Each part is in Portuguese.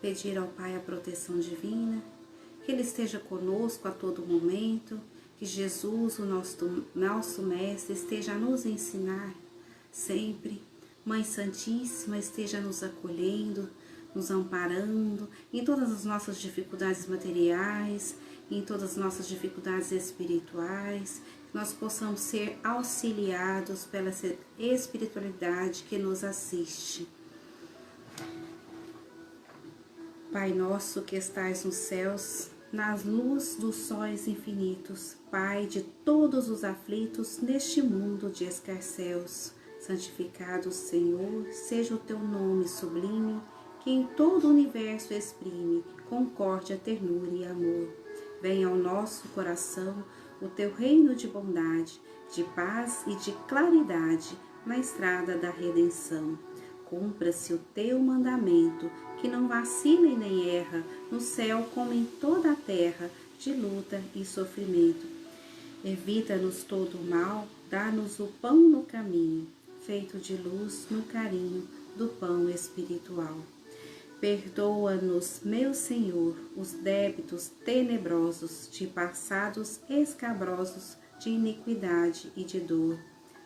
pedir ao Pai a proteção divina, que Ele esteja conosco a todo momento, que Jesus, o nosso Mestre, esteja a nos ensinar sempre. Mãe Santíssima esteja nos acolhendo, nos amparando em todas as nossas dificuldades materiais, em todas as nossas dificuldades espirituais, que nós possamos ser auxiliados pela espiritualidade que nos assiste. Pai nosso que estais nos céus, nas luzes dos sóis infinitos, Pai de todos os aflitos neste mundo de escarcéus, santificado Senhor, seja o teu nome sublime, que em todo o universo exprime concórdia, ternura e amor. Venha ao nosso coração o teu reino de bondade, de paz e de claridade na estrada da redenção. Cumpra-se o teu mandamento, que não vacila e nem erra, no céu como em toda a terra, de luta e sofrimento. Evita-nos todo o mal, dá-nos o pão no caminho, feito de luz no carinho do pão espiritual. Perdoa-nos, meu Senhor, os débitos tenebrosos, de passados escabrosos, de iniquidade e de dor.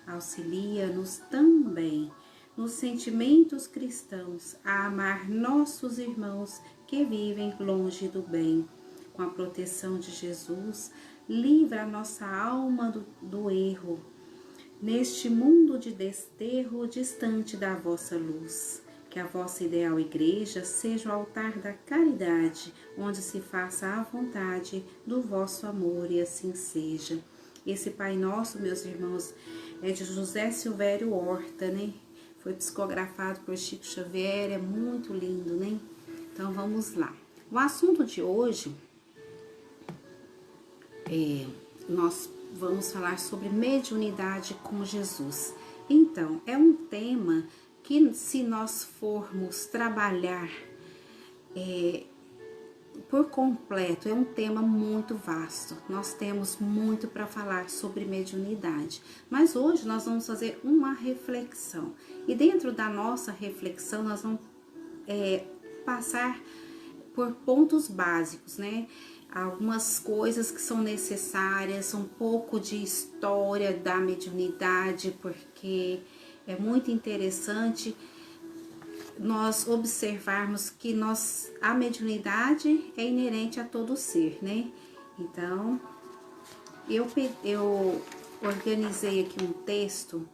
Auxilia-nos também nos sentimentos cristãos, a amar nossos irmãos que vivem longe do bem. Com a proteção de Jesus, livra a nossa alma do erro, neste mundo de desterro, distante da vossa luz. Que a vossa ideal igreja seja o altar da caridade, onde se faça a vontade do vosso amor, e assim seja. Esse Pai Nosso, meus irmãos, é de José Silvério Horta, né? Foi psicografado por Chico Xavier, é muito lindo, né? Então vamos lá. O assunto de hoje, nós vamos falar sobre mediunidade com Jesus. Então, é um tema que, se nós formos trabalhar por completo, é um tema muito vasto. Nós temos muito para falar sobre mediunidade, mas hoje nós vamos fazer uma reflexão. E dentro da nossa reflexão, nós vamos passar por pontos básicos, né? Algumas coisas que são necessárias, um pouco de história da mediunidade, porque é muito interessante nós observarmos que a mediunidade é inerente a todo ser, né? Então, eu organizei aqui um texto,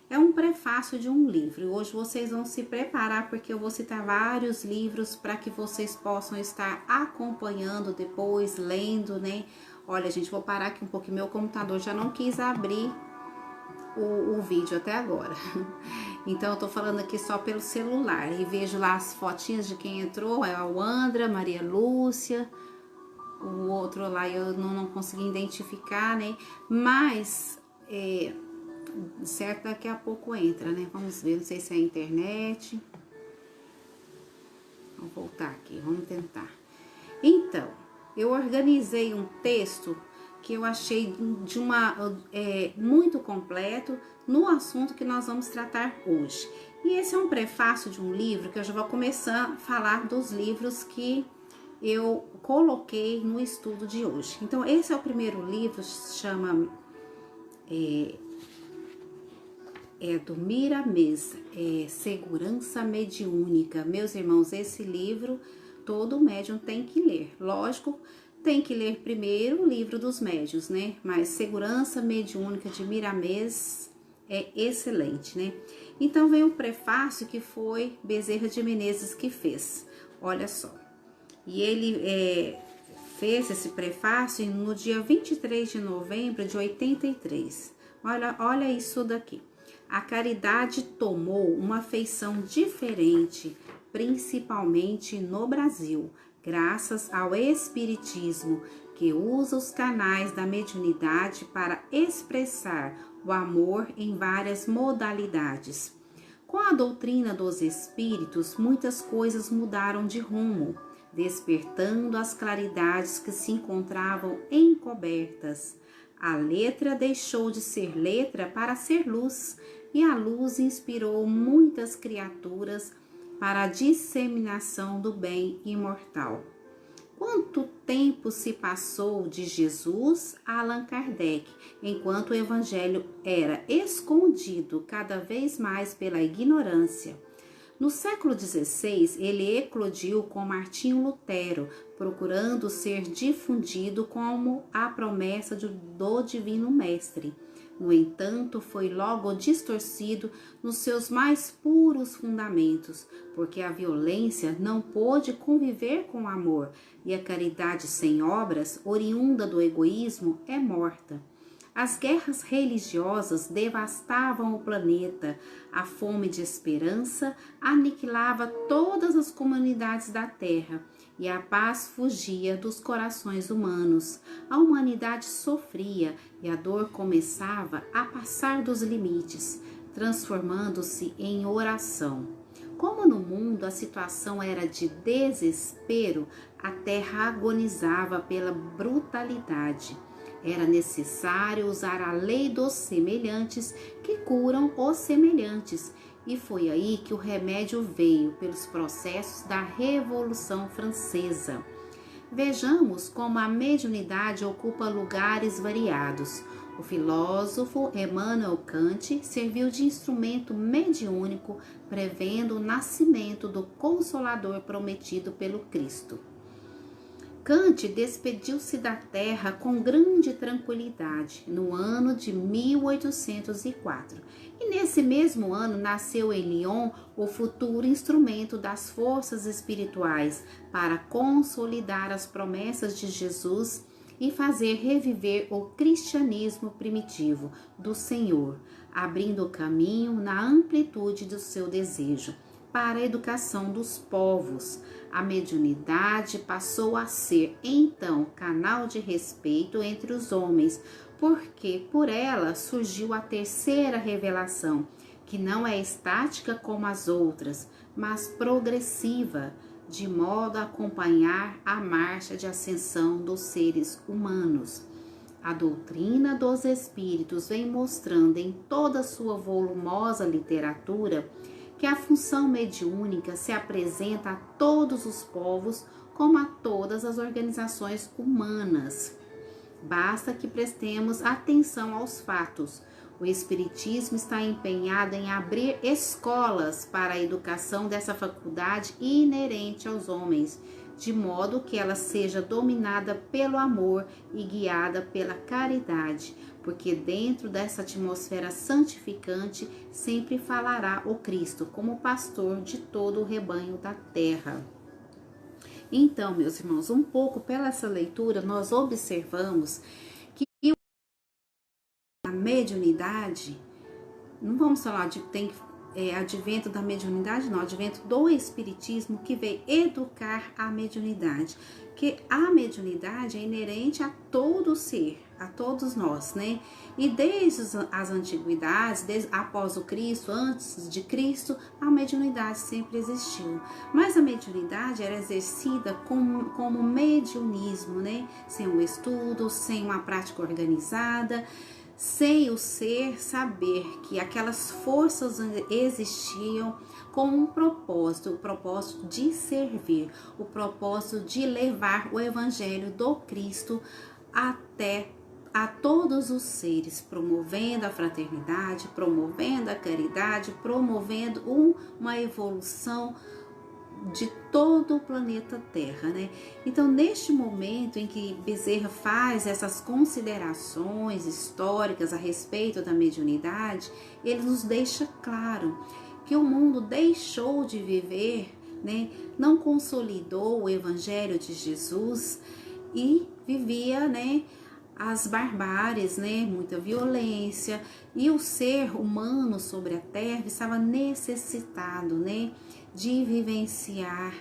é um prefácio de um livro. Hoje vocês vão se preparar, porque eu vou citar vários livros para que vocês possam estar acompanhando depois, lendo, né? Olha, gente, vou parar aqui um pouquinho, meu computador já não quis abrir o vídeo até agora. Então eu tô falando aqui só pelo celular e vejo lá as fotinhas de quem entrou, é a Wandra, Maria Lúcia, o outro lá eu não consegui identificar, né? Mas certo, daqui a pouco entra, né? Vamos ver, não sei se é a internet. Vou voltar aqui, vamos tentar. Então, eu organizei um texto que eu achei muito completo no assunto que nós vamos tratar hoje. E esse é um prefácio de um livro que eu já vou começar a falar dos livros que eu coloquei no estudo de hoje. Então, esse é o primeiro livro, se chama do Miramês, Segurança Mediúnica. Meus irmãos, esse livro todo médium tem que ler. Lógico, tem que ler primeiro o livro dos médiuns, né? Mas Segurança Mediúnica de Miramês é excelente, né? Então vem o prefácio que foi Bezerra de Menezes que fez. Olha só. E ele fez esse prefácio no dia 23 de novembro de 83. Olha isso daqui. A caridade tomou uma feição diferente, principalmente no Brasil, graças ao espiritismo, que usa os canais da mediunidade para expressar o amor em várias modalidades. Com a doutrina dos espíritos, muitas coisas mudaram de rumo, despertando as claridades que se encontravam encobertas. A letra deixou de ser letra para ser luz, e a luz inspirou muitas criaturas para a disseminação do bem imortal. Quanto tempo se passou de Jesus a Allan Kardec, enquanto o evangelho era escondido cada vez mais pela ignorância? No século XVI, ele eclodiu com Martinho Lutero, procurando ser difundido como a promessa do Divino Mestre. No entanto, foi logo distorcido nos seus mais puros fundamentos, porque a violência não pôde conviver com o amor, e a caridade sem obras, oriunda do egoísmo, é morta. As guerras religiosas devastavam o planeta, a fome de esperança aniquilava todas as comunidades da Terra e a paz fugia dos corações humanos. A humanidade sofria e a dor começava a passar dos limites, transformando-se em oração. Como no mundo a situação era de desespero, a Terra agonizava pela brutalidade. Era necessário usar a lei dos semelhantes que curam os semelhantes, e foi aí que o remédio veio pelos processos da Revolução Francesa. Vejamos como a mediunidade ocupa lugares variados. O filósofo Immanuel Kant serviu de instrumento mediúnico, prevendo o nascimento do Consolador prometido pelo Cristo. Kant despediu-se da Terra com grande tranquilidade no ano de 1804. E nesse mesmo ano nasceu em Lyon o futuro instrumento das forças espirituais para consolidar as promessas de Jesus e fazer reviver o cristianismo primitivo do Senhor, abrindo o caminho na amplitude do seu desejo para a educação dos povos. A mediunidade passou a ser, então, canal de respeito entre os homens, porque por ela surgiu a terceira revelação, que não é estática como as outras, mas progressiva, de modo a acompanhar a marcha de ascensão dos seres humanos. A doutrina dos espíritos vem mostrando em toda sua volumosa literatura que a função mediúnica se apresenta a todos os povos como a todas as organizações humanas. Basta que prestemos atenção aos fatos. O Espiritismo está empenhado em abrir escolas para a educação dessa faculdade inerente aos homens, de modo que ela seja dominada pelo amor e guiada pela caridade, porque dentro dessa atmosfera santificante sempre falará o Cristo como pastor de todo o rebanho da terra. Então, meus irmãos, um pouco pela essa leitura, nós observamos que a mediunidade, não vamos falar de advento da mediunidade, não, advento do espiritismo que veio educar a mediunidade, que a mediunidade é inerente a todo ser, a todos nós, né? E desde as antiguidades, após o Cristo, antes de Cristo, a mediunidade sempre existiu. Mas a mediunidade era exercida como mediunismo, né? Sem um estudo, sem uma prática organizada, sem o ser saber que aquelas forças existiam com um propósito, o propósito de servir, o propósito de levar o evangelho do Cristo até a todos os seres, promovendo a fraternidade, promovendo a caridade, promovendo uma evolução de todo o planeta Terra, né? Então, neste momento em que Bezerra faz essas considerações históricas a respeito da mediunidade, ele nos deixa claro que o mundo deixou de viver, né? Não consolidou o evangelho de Jesus e vivia, né, as barbáries, né, muita violência, e o ser humano sobre a terra estava necessitado, né, de vivenciar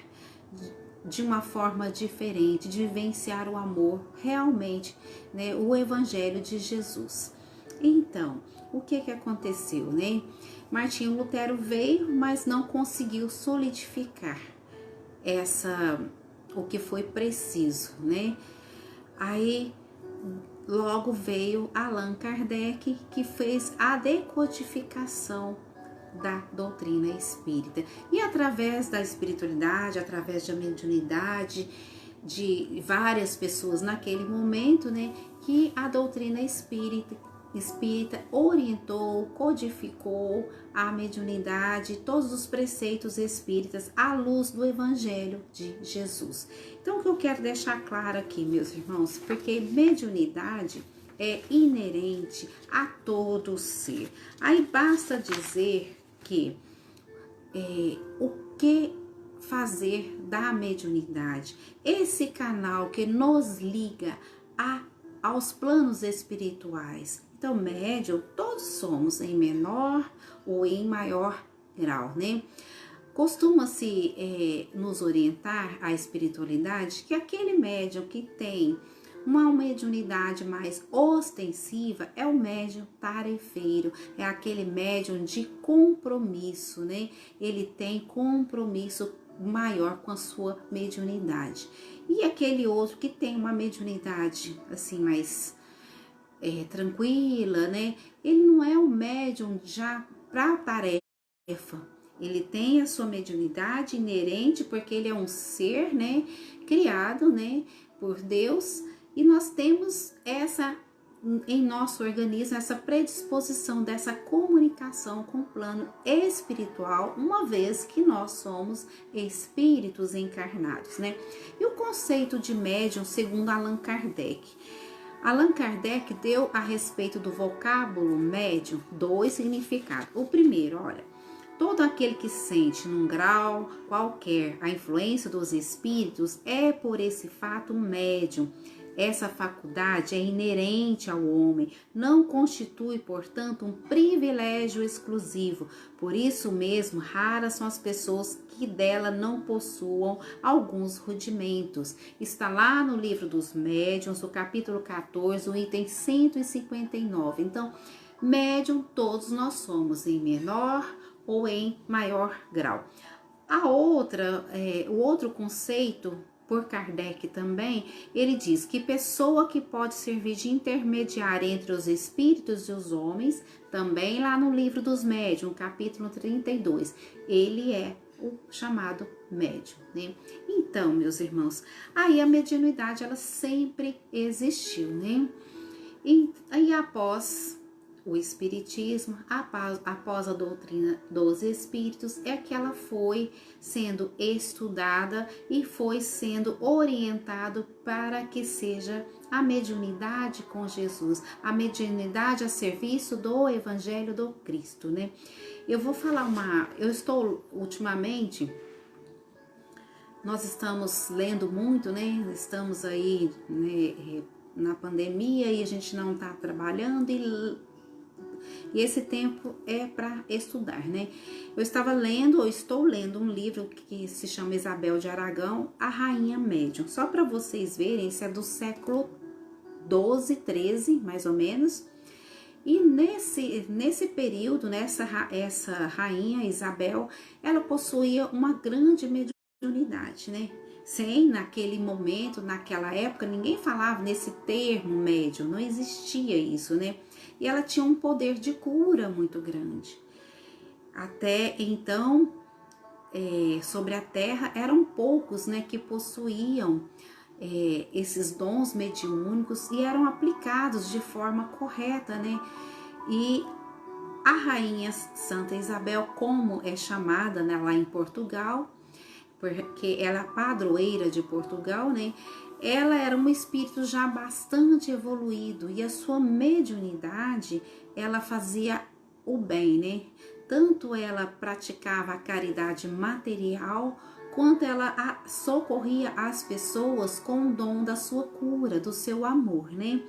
de uma forma diferente, de vivenciar o amor realmente, né, o evangelho de Jesus. Então, o que aconteceu, né? Martinho Lutero veio, mas não conseguiu solidificar o que foi preciso, né? Aí logo veio Allan Kardec, que fez a decodificação da doutrina espírita. E através da espiritualidade, através da mediunidade de várias pessoas naquele momento, né, que a doutrina espírita orientou, codificou a mediunidade, todos os preceitos espíritas à luz do Evangelho de Jesus. Então, o que eu quero deixar claro aqui, meus irmãos, porque mediunidade é inerente a todo ser. Aí basta dizer que o que fazer da mediunidade, esse canal que nos liga aos planos espirituais. Então, médium, todos somos em menor ou em maior grau, né? Costuma-se nos orientar a espiritualidade que aquele médium que tem uma mediunidade mais ostensiva é o médium tarefeiro, é aquele médium de compromisso, né? Ele tem compromisso maior com a sua mediunidade. E aquele outro que tem uma mediunidade assim mais tranquila, né? Ele não é um médium já para tarefa. Ele tem a sua mediunidade inerente porque ele é um ser, né, criado, né, por Deus, e nós temos essa em nosso organismo essa predisposição dessa comunicação com o plano espiritual, uma vez que nós somos espíritos encarnados, né? E o conceito de médium, segundo Allan Kardec. Allan Kardec deu a respeito do vocábulo médium 2 significados. O primeiro, olha, todo aquele que sente num grau qualquer a influência dos espíritos é por esse fato um médium. Essa faculdade é inerente ao homem, não constitui, portanto, um privilégio exclusivo. Por isso mesmo, raras são as pessoas que dela não possuam alguns rudimentos. Está lá no livro dos médiuns, o capítulo 14, o item 159. Então, médium todos nós somos, em menor ou em maior grau. O outro conceito, por Kardec também, ele diz que pessoa que pode servir de intermediária entre os espíritos e os homens, também lá no livro dos médiuns, capítulo 32, ele é o chamado médium, né? Então, meus irmãos, aí a mediunidade ela sempre existiu, né? E após o espiritismo, após a doutrina dos espíritos, é que ela foi sendo estudada e foi sendo orientado para que seja a mediunidade com Jesus, a mediunidade a serviço do Evangelho do Cristo, né? Eu vou falar eu estou ultimamente, nós estamos lendo muito, né? Estamos aí, né, na pandemia e a gente não está trabalhando e esse tempo é para estudar, né? Eu estou lendo um livro que se chama Isabel de Aragão, A Rainha Médium. Só para vocês verem, isso é do século 12, 13, mais ou menos. E nesse período, essa rainha Isabel, ela possuía uma grande mediunidade, né? Sem, naquele momento, naquela época, ninguém falava nesse termo médium, não existia isso, né? E ela tinha um poder de cura muito grande. Até então, sobre a terra, eram poucos, né, que possuíam esses dons mediúnicos e eram aplicados de forma correta, né? E a rainha Santa Isabel, como é chamada, né, lá em Portugal, porque ela é a padroeira de Portugal, né? Ela era um espírito já bastante evoluído e a sua mediunidade, ela fazia o bem, né? Tanto ela praticava a caridade material, quanto ela socorria as pessoas com o dom da sua cura, do seu amor, né?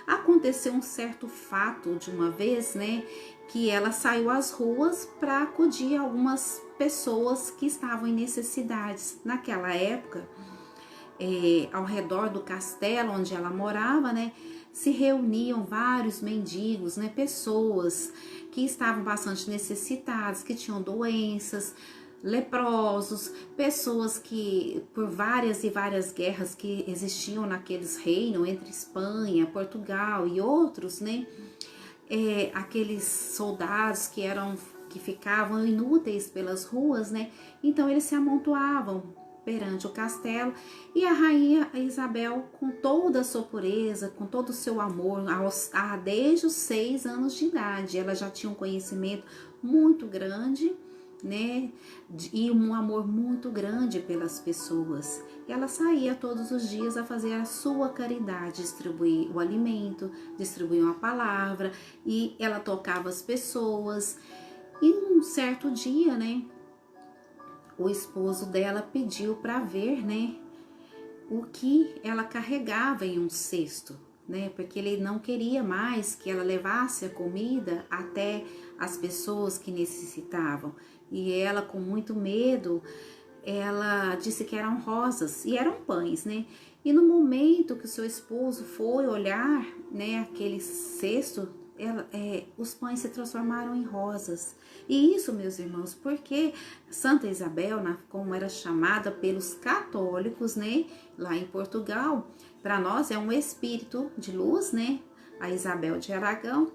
Aconteceu um certo fato de uma vez, né, que ela saiu às ruas para acudir algumas pessoas que estavam em necessidades. Naquela época, ao redor do castelo onde ela morava, né, se reuniam vários mendigos, né, pessoas que estavam bastante necessitadas, que tinham doenças, leprosos, pessoas que por várias e várias guerras que existiam naqueles reinos entre Espanha, Portugal e outros, né, aqueles soldados que que ficavam inúteis pelas ruas, né? Então eles se amontoavam perante o castelo, e a rainha Isabel, com toda a sua pureza, com todo o seu amor, desde os 6 anos de idade, ela já tinha um conhecimento muito grande, né, e um amor muito grande pelas pessoas. E ela saía todos os dias a fazer a sua caridade, distribuir o alimento, distribuir uma palavra, e ela tocava as pessoas. E um certo dia, né, o esposo dela pediu para ver, né, o que ela carregava em um cesto, né, porque ele não queria mais que ela levasse a comida até as pessoas que necessitavam. E ela, com muito medo, ela disse que eram rosas, e eram pães, né? E no momento que o seu esposo foi olhar, né, aquele cesto, os pães se transformaram em rosas. E isso, meus irmãos, porque Santa Isabel, como era chamada pelos católicos, né, lá em Portugal, para nós é um espírito de luz, né? A Isabel de Aragão,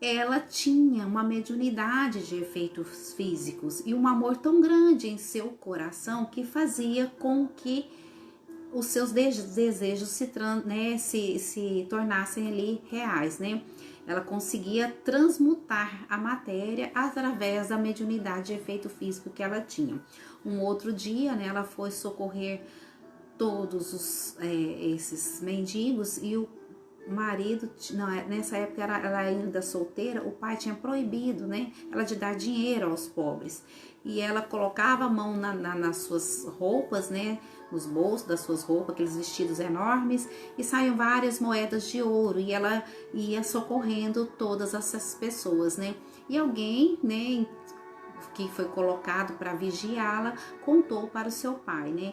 ela tinha uma mediunidade de efeitos físicos e um amor tão grande em seu coração que fazia com que os seus desejos se tornassem ali reais, né? Ela conseguia transmutar a matéria através da mediunidade de efeito físico que ela tinha. Um outro dia, né, ela foi socorrer todos esses mendigos, e o marido, nessa época ela ainda solteira, o pai tinha proibido, né, ela de dar dinheiro aos pobres. E ela colocava a mão nas suas roupas, né, nos bolsos das suas roupas, aqueles vestidos enormes, e saíam várias moedas de ouro, e ela ia socorrendo todas essas pessoas, né. E alguém, né, que foi colocado para vigiá-la, contou para o seu pai, né.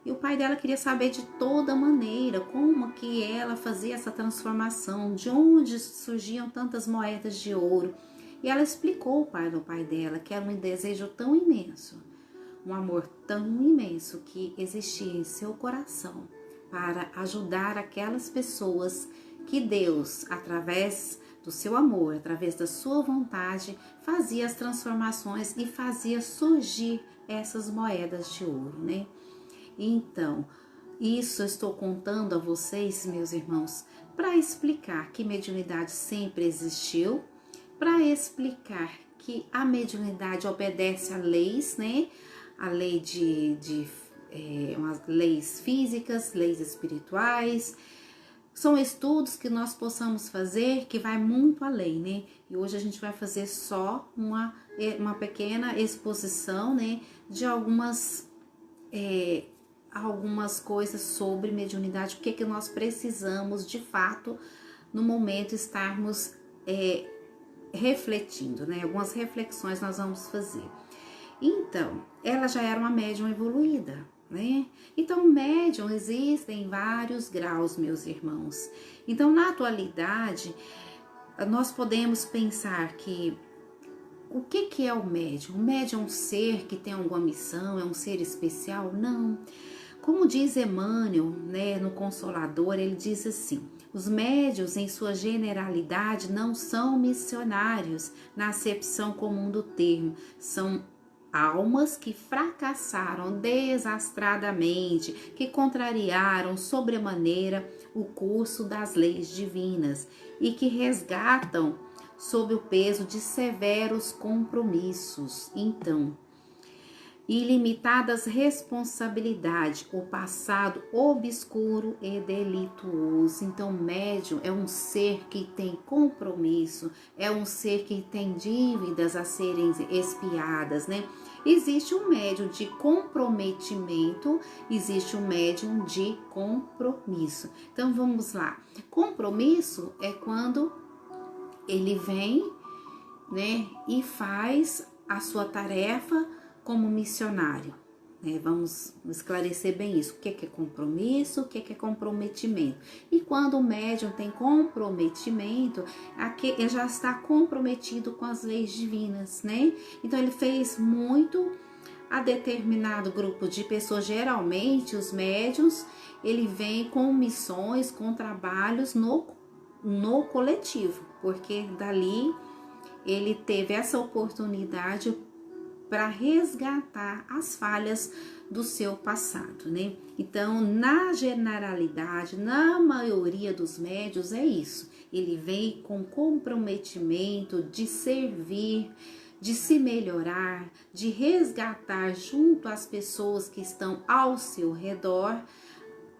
E o pai dela queria saber de toda maneira como que ela fazia essa transformação, de onde surgiam tantas moedas de ouro. E ela explicou para o pai dela que era um desejo tão imenso, um amor tão imenso que existia em seu coração para ajudar aquelas pessoas, que Deus, através do seu amor, através da sua vontade, fazia as transformações e fazia surgir essas moedas de ouro, né? Então, isso eu estou contando a vocês, meus irmãos, para explicar que mediunidade sempre existiu, para explicar que a mediunidade obedece a leis, né? A lei umas leis físicas, leis espirituais. São estudos que nós possamos fazer que vai muito além, né? E hoje a gente vai fazer só uma pequena exposição, né, de algumas coisas sobre mediunidade, o que nós precisamos de fato no momento estarmos refletindo, né? Algumas reflexões nós vamos fazer. Então, ela já era uma médium evoluída, né? Então, médium existem vários graus, meus irmãos. Então, na atualidade, nós podemos pensar que o que é o médium? O médium é um ser que tem alguma missão, é um ser especial? Não. Como diz Emmanuel, né, no Consolador, ele diz assim: os médiuns, em sua generalidade, não são missionários na acepção comum do termo, são almas que fracassaram desastradamente, que contrariaram sobremaneira o curso das leis divinas e que resgatam sob o peso de severos compromissos. Então, ilimitadas responsabilidades, o passado obscuro e delituoso. Então, médium é um ser que tem compromisso, é um ser que tem dívidas a serem expiadas, né? Existe um médium de comprometimento, existe um médium de compromisso. Então, vamos lá. Compromisso é quando ele vem, né, e faz a sua tarefa como missionário, né? Vamos esclarecer bem isso. O que é compromisso, o que é comprometimento. E quando o médium tem comprometimento, ele já está comprometido com as leis divinas, né? Então ele fez muito a determinado grupo de pessoas. Geralmente os médiuns, ele vem com missões, com trabalhos no coletivo, porque dali ele teve essa oportunidade para resgatar as falhas do seu passado, né? Então, na generalidade, na maioria dos médios é isso. Ele vem com comprometimento de servir, de se melhorar, de resgatar junto às pessoas que estão ao seu redor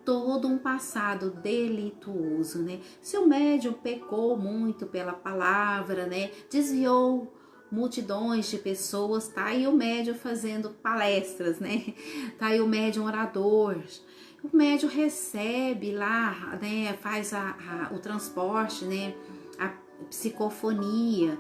todo um passado delituoso, né? Se o médium pecou muito pela palavra, né? Desviou multidões de pessoas, tá aí o médium fazendo palestras, né? Tá aí o médium orador. O médium recebe lá, né? Faz o transporte, né? A psicofonia.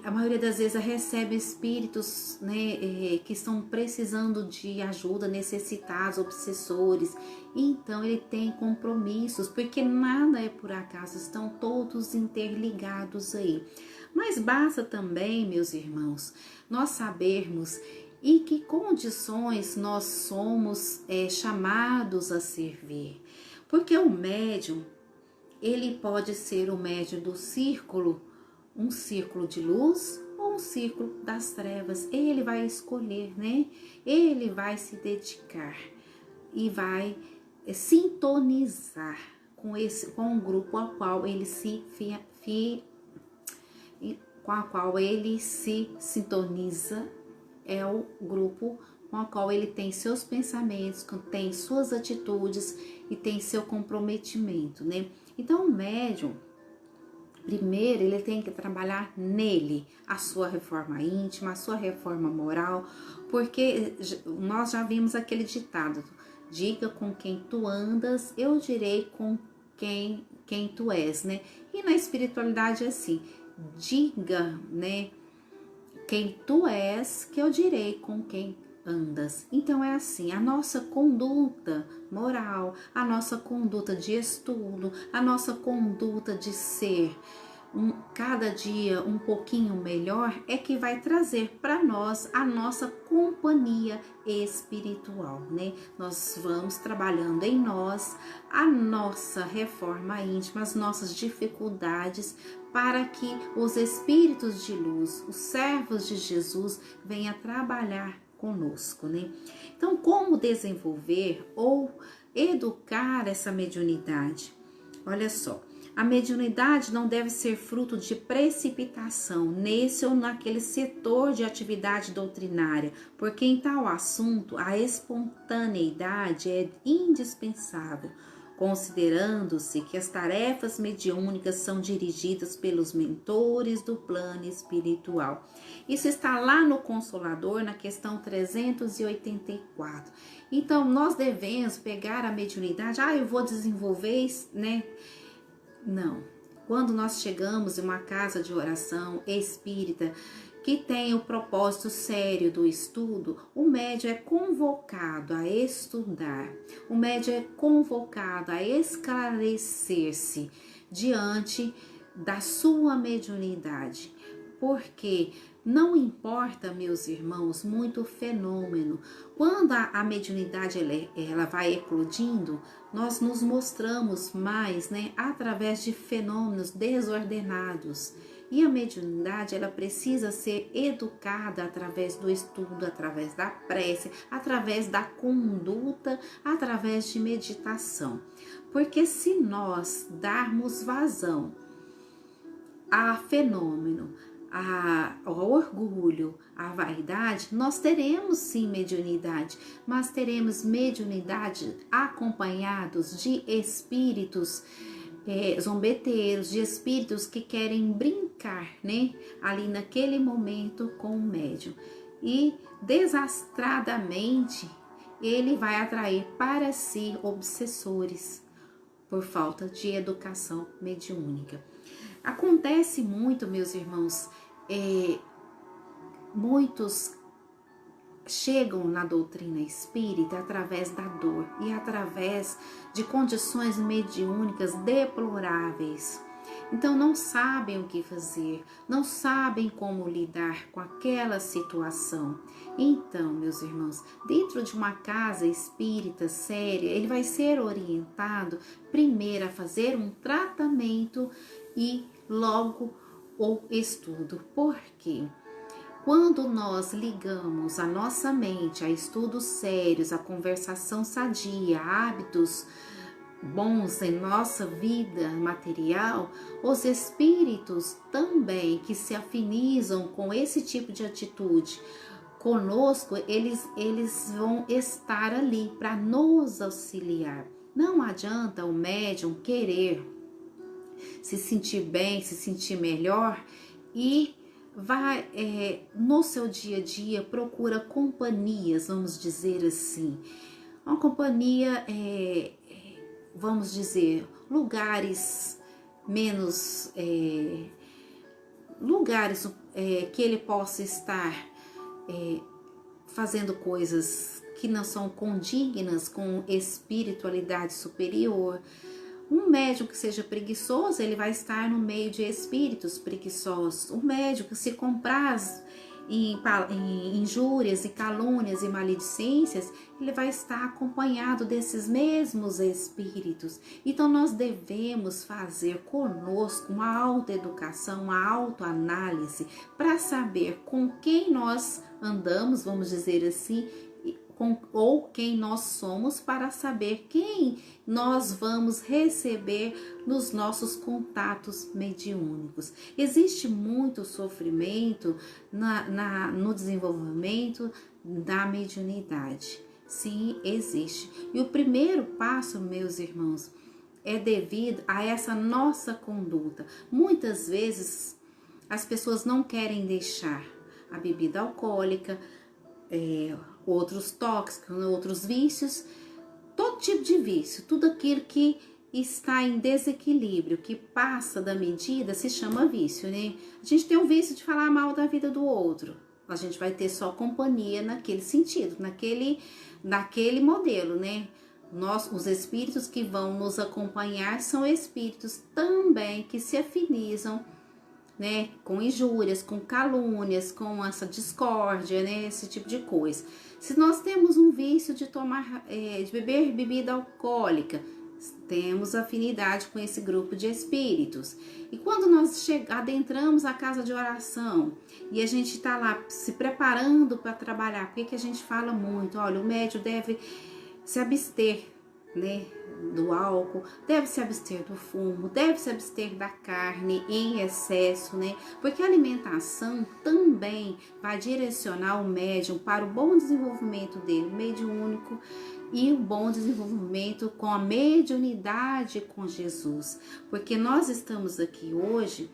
A maioria das vezes recebe espíritos, né, que estão precisando de ajuda, necessitados, obsessores. Então ele tem compromissos, porque nada é por acaso, estão todos interligados aí. Mas basta também, meus irmãos, nós sabermos em que condições nós somos chamados a servir. Porque o médium, ele pode ser o médium do círculo, um círculo de luz ou um círculo das trevas. Ele vai escolher, né? Ele vai se dedicar e vai sintonizar com o grupo ao qual ele se sintoniza. É o grupo com o qual ele tem seus pensamentos, tem suas atitudes e tem seu comprometimento, né? Então o médium, primeiro, ele tem que trabalhar nele a sua reforma íntima, a sua reforma moral, porque nós já vimos aquele ditado: diga com quem tu andas, eu direi com quem tu és, né? E na espiritualidade é assim: diga, né, quem tu és, que eu direi com quem andas. Então é assim, a nossa conduta moral, a nossa conduta de estudo, a nossa conduta de ser cada dia um pouquinho melhor é que vai trazer para nós a nossa companhia espiritual, né? Nós vamos trabalhando em nós a nossa reforma íntima, as nossas dificuldades, para que os espíritos de luz, os servos de Jesus, venham trabalhar conosco, né? Então, como desenvolver ou educar essa mediunidade? Olha só, a mediunidade não deve ser fruto de precipitação nesse ou naquele setor de atividade doutrinária, porque em tal assunto a espontaneidade é indispensável, considerando-se que as tarefas mediúnicas são dirigidas pelos mentores do plano espiritual. Isso está lá no Consolador, na questão 384. Então, nós devemos pegar a mediunidade, eu vou desenvolver, né? Não. Quando nós chegamos em uma casa de oração espírita, que tem o propósito sério do estudo, o médium é convocado a estudar, o médium é convocado a esclarecer-se diante da sua mediunidade, porque não importa, meus irmãos, muito o fenômeno. Quando a mediunidade ela vai eclodindo, nós nos mostramos mais, né, através de fenômenos desordenados. E a mediunidade, ela precisa ser educada através do estudo, através da prece, através da conduta, através de meditação. Porque se nós darmos vazão a fenômeno, ao orgulho, à vaidade, nós teremos sim mediunidade, mas teremos mediunidade acompanhados de espíritos zombeteiros, de espíritos que querem brincar, né, ali naquele momento com o médium, e desastradamente ele vai atrair para si obsessores por falta de educação mediúnica. Acontece muito, meus irmãos, muitos chegam na doutrina espírita através da dor e através de condições mediúnicas deploráveis. Então não sabem o que fazer, não sabem como lidar com aquela situação. Então, meus irmãos, dentro de uma casa espírita séria, ele vai ser orientado primeiro a fazer um tratamento e logo o estudo. Por quê? Quando nós ligamos a nossa mente a estudos sérios, a conversação sadia, a hábitos bons em nossa vida material, os espíritos também que se afinizam com esse tipo de atitude conosco, eles vão estar ali para nos auxiliar. Não adianta o médium querer se sentir bem, se sentir melhor e vai no seu dia a dia procura companhias, vamos dizer assim, uma companhia, vamos dizer, lugares menos, lugares que ele possa estar fazendo coisas que não são condignas com espiritualidade superior. Um médium que seja preguiçoso, ele vai estar no meio de espíritos preguiçosos. Um médium que se compraz em injúrias e calúnias e maledicências, ele vai estar acompanhado desses mesmos espíritos. Então nós devemos fazer conosco uma autoeducação, uma autoanálise para saber com quem nós andamos, vamos dizer assim, ou quem nós somos, para saber quem nós vamos receber nos nossos contatos mediúnicos. Existe muito sofrimento no desenvolvimento da mediunidade. Sim, existe. E o primeiro passo, meus irmãos, é devido a essa nossa conduta. Muitas vezes as pessoas não querem deixar a bebida alcoólica, outros tóxicos, outros vícios, todo tipo de vício, tudo aquilo que está em desequilíbrio, que passa da medida, se chama vício, né? A gente tem o vício de falar mal da vida do outro, a gente vai ter só companhia naquele sentido, naquele modelo, né? Os espíritos que vão nos acompanhar são espíritos também que se afinizam, né, com injúrias, com calúnias, com essa discórdia, né, esse tipo de coisa. Se nós temos um vício de de beber bebida alcoólica, temos afinidade com esse grupo de espíritos. E quando nós adentramos a casa de oração e a gente está lá se preparando para trabalhar, por que a gente fala muito? Olha, o médium deve se abster, né, do álcool, deve se abster do fumo, deve se abster da carne em excesso, né? Porque a alimentação também vai direcionar o médium para o bom desenvolvimento dele, mediúnico, e o bom desenvolvimento com a mediunidade com Jesus. Porque nós estamos aqui hoje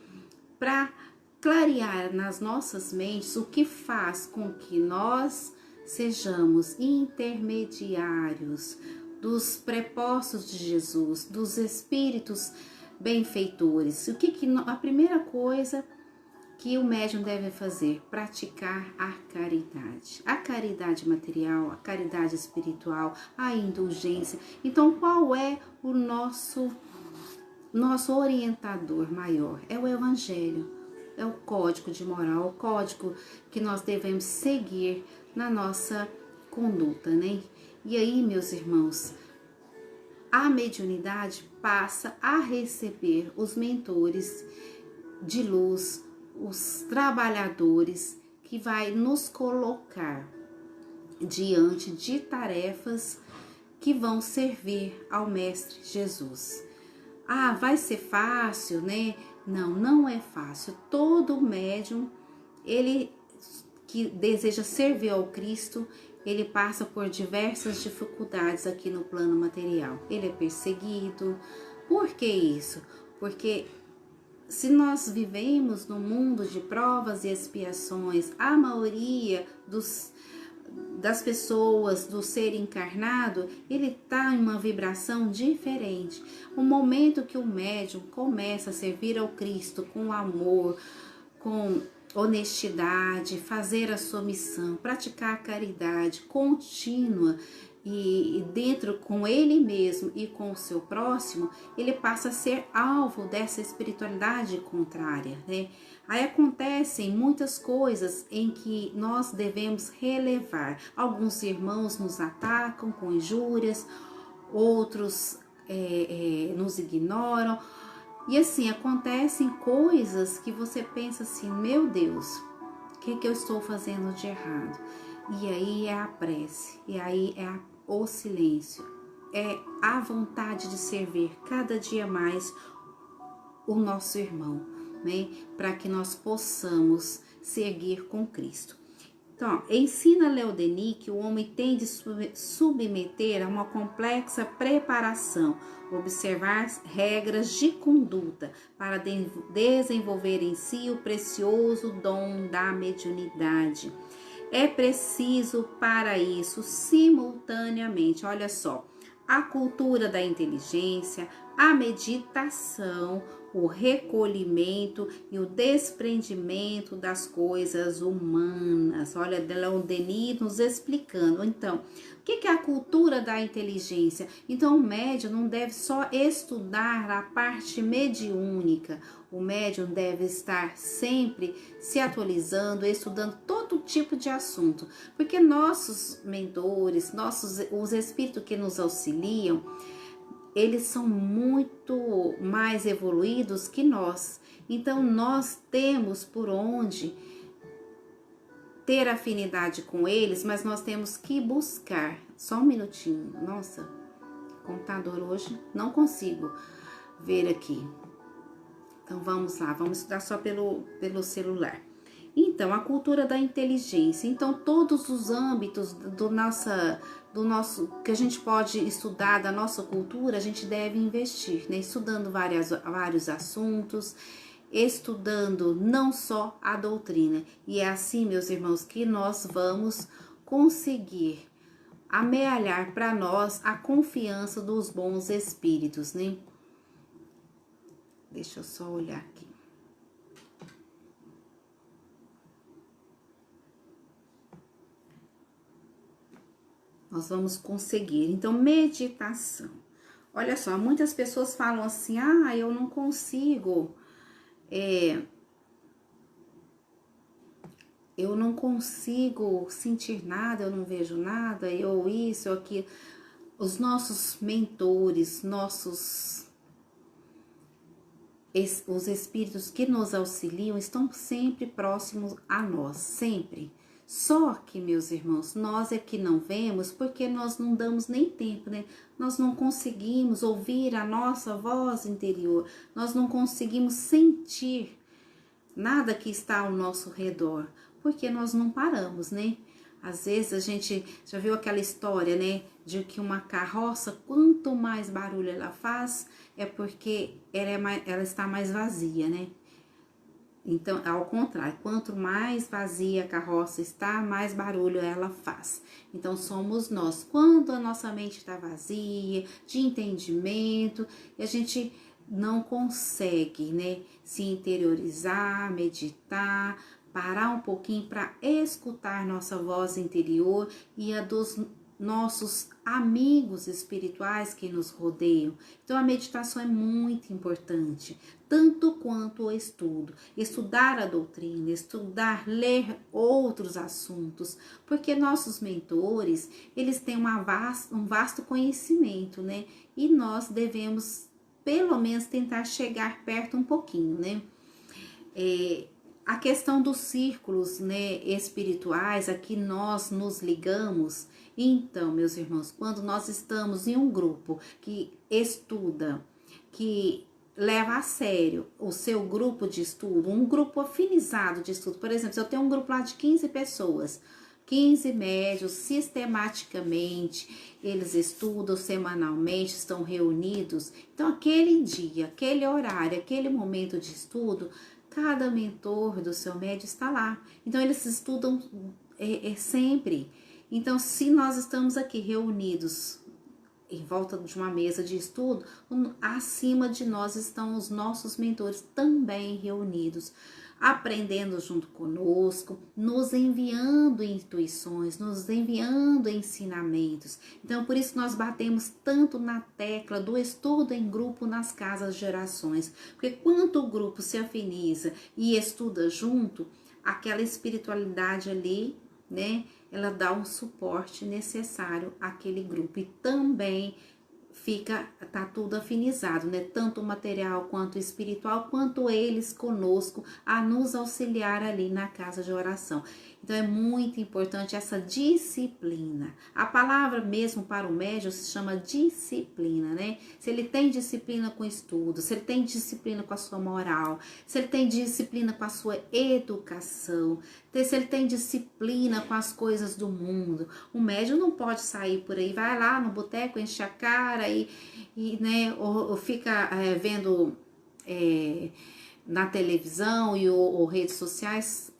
para clarear nas nossas mentes o que faz com que nós sejamos intermediários dos prepostos de Jesus, dos espíritos benfeitores. A primeira coisa que o médium deve fazer? Praticar a caridade material, a caridade espiritual, a indulgência. Então, qual é o nosso orientador maior? É o Evangelho, é o código de moral, o código que nós devemos seguir na nossa conduta, né? E aí, meus irmãos, a mediunidade passa a receber os mentores de luz, os trabalhadores que vai nos colocar diante de tarefas que vão servir ao Mestre Jesus. Ah, vai ser fácil, né? Não, não é fácil. Todo médium, ele que deseja servir ao Cristo, ele passa por diversas dificuldades aqui no plano material. Ele é perseguido. Por que isso? Porque se nós vivemos num mundo de provas e expiações, a maioria das pessoas, do ser encarnado, ele está em uma vibração diferente. O momento que o médium começa a servir ao Cristo com amor, com honestidade, fazer a sua missão, praticar a caridade contínua e dentro com ele mesmo e com o seu próximo, ele passa a ser alvo dessa espiritualidade contrária, né? Aí acontecem muitas coisas em que nós devemos relevar. Alguns irmãos nos atacam com injúrias, outros nos ignoram. E assim, acontecem coisas que você pensa assim, meu Deus, o que eu estou fazendo de errado? E aí é a prece, e aí é o silêncio, é a vontade de servir cada dia mais o nosso irmão, né? Para que nós possamos seguir com Cristo. Então, ensina Leodeni que o homem tem de submeter a uma complexa preparação, observar regras de conduta para desenvolver em si o precioso dom da mediunidade. É preciso para isso, simultaneamente, olha só, a cultura da inteligência, a meditação, o recolhimento e o desprendimento das coisas humanas. Olha, Denis nos explicando. Então, o que é a cultura da inteligência? Então, o médium não deve só estudar a parte mediúnica. O médium deve estar sempre se atualizando, estudando todo tipo de assunto, porque nossos mentores, os espíritos que nos auxiliam, eles são muito mais evoluídos que nós. Então, nós temos por onde ter afinidade com eles, mas nós temos que buscar. Só um minutinho. Nossa, computador hoje não consigo ver aqui. Então, vamos lá, vamos estudar só pelo celular. Então, a cultura da inteligência. Então, todos os âmbitos do nosso que a gente pode estudar da nossa cultura, a gente deve investir, né? Estudando vários assuntos, estudando não só a doutrina. E é assim, meus irmãos, que nós vamos conseguir amealhar para nós a confiança dos bons espíritos, né? Deixa eu só olhar aqui. Nós vamos conseguir. Então, meditação. Olha só, muitas pessoas falam assim, eu não consigo, eu não consigo sentir nada, eu não vejo nada, ou isso, ou aquilo. Os nossos mentores, os espíritos que nos auxiliam estão sempre próximos a nós, sempre. Só que, meus irmãos, nós é que não vemos porque nós não damos nem tempo, né? Nós não conseguimos ouvir a nossa voz interior, nós não conseguimos sentir nada que está ao nosso redor, porque nós não paramos, né? Às vezes a gente já viu aquela história, né? De que uma carroça, quanto mais barulho ela faz, é porque ela está mais vazia, né? Então, ao contrário, quanto mais vazia a carroça está, mais barulho ela faz. Então, somos nós. Quando a nossa mente está vazia, de entendimento, e a gente não consegue, né, se interiorizar, meditar, parar um pouquinho para escutar nossa voz interior e a dos nossos amigos espirituais que nos rodeiam. Então, a meditação é muito importante, tanto quanto o estudo. Estudar a doutrina, estudar, ler outros assuntos, porque nossos mentores, eles têm um vasto conhecimento, né? E nós devemos, pelo menos, tentar chegar perto um pouquinho, né? A questão dos círculos, né, espirituais, a que nós nos ligamos. Então, meus irmãos, quando nós estamos em um grupo que estuda, que leva a sério o seu grupo de estudo, um grupo afinizado de estudo, por exemplo, se eu tenho um grupo lá de 15 pessoas, 15 médios, sistematicamente, eles estudam semanalmente, estão reunidos. Então, aquele dia, aquele horário, aquele momento de estudo, cada mentor do seu médio está lá. Então, eles estudam sempre. Então, se nós estamos aqui reunidos em volta de uma mesa de estudo, acima de nós estão os nossos mentores também reunidos, aprendendo junto conosco, nos enviando intuições, nos enviando ensinamentos. Então, por isso nós batemos tanto na tecla do estudo em grupo nas casas gerações, porque quando o grupo se afiniza e estuda junto, aquela espiritualidade ali, né, ela dá um suporte necessário àquele grupo e também tá tudo afinizado, né? Tanto o material quanto o espiritual, quanto eles conosco a nos auxiliar ali na casa de oração. Então é muito importante essa disciplina. A palavra mesmo para o médium se chama disciplina, né? Se ele tem disciplina com o estudo, se ele tem disciplina com a sua moral, se ele tem disciplina com a sua educação, se ele tem disciplina com as coisas do mundo. O médium não pode sair por aí, vai lá no boteco, enche a cara né, ou fica vendo na televisão ou redes sociais